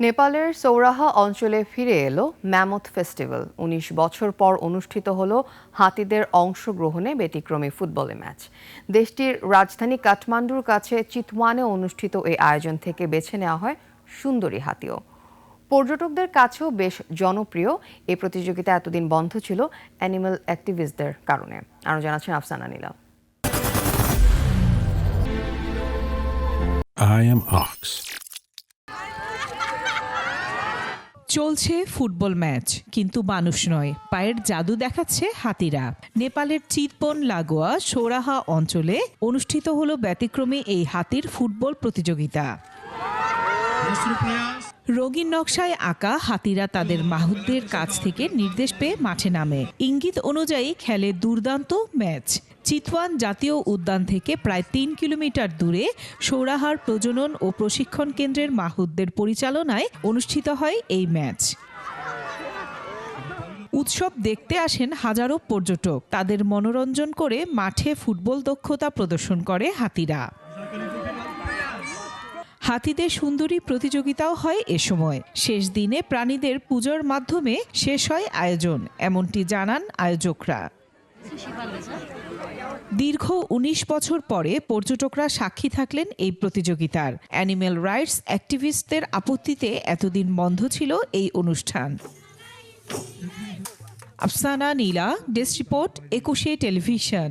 নেপালের সৌরাহা অঞ্চলে ফিরে এলো ম্যামথ ফেস্টিভ্যাল। ১৯ বছর পর অনুষ্ঠিত হলো হাতিদের অংশগ্রহণে ব্যতিক্রমী ফুটবলে ম্যাচ। দেশটির রাজধানী কাঠমান্ডুর কাছে চিতওয়ানে অনুষ্ঠিত এই আয়োজন থেকে বেছে নেওয়া হয় সুন্দরী হাতিও। পর্যটকদের কাছেও বেশ জনপ্রিয় এই প্রতিযোগিতা এতদিন বন্ধ ছিল অ্যানিম্যাল অ্যাক্টিভিস্টদের কারণে। আরও জানাচ্ছেন আফসানা নীলা। I am Ox. চলছে ফুটবল ম্যাচ, কিন্তু মানুষ নয়, পায়ের জাদু দেখাচ্ছে হাতিরা। নেপালের চিতপন লাগোয়া সৌরাহা অঞ্চলে অনুষ্ঠিত হলো ব্যতিক্রমী এই হাতির ফুটবল প্রতিযোগিতা। রঙিন নকশায় আঁকা হাতিরা তাদের মাহুতদের কাছ থেকে নির্দেশ পেয়ে মাঠে নামে। ইঙ্গিত অনুযায়ী খেলে দুর্দান্ত ম্যাচ। চিতওয়ান জাতীয় উদ্যান থেকে প্রায় ৩ কিলোমিটার দূরে সৌরাহার প্রজনন ও প্রশিক্ষণ কেন্দ্রের মাহুতদের পরিচালনায় অনুষ্ঠিত হয় এই ম্যাচ। উৎসব দেখতে আসেন হাজারো পর্যটক। তাদের মনোরঞ্জন করে মাঠে ফুটবল দক্ষতা প্রদর্শন করে হাতিরা। হাতিদের সুন্দরী প্রতিযোগিতাও হয় এ সময়। শেষ দিনে প্রাণীদের পূজার মাধ্যমে শেষ হয় আয়োজন, এমনটি জানান আয়োজকরা। দীর্ঘ ১৯ বছর পরে পর্যটকরা সাক্ষী থাকলেন এই প্রতিযোগিতার। অ্যানিম্যাল রাইটস অ্যাক্টিভিস্টদের আপত্তিতে এতদিন বন্ধ ছিল এই অনুষ্ঠান। আফসানা নীলা, ডেস্ক রিপোর্ট, ২১ টেলিভিশন।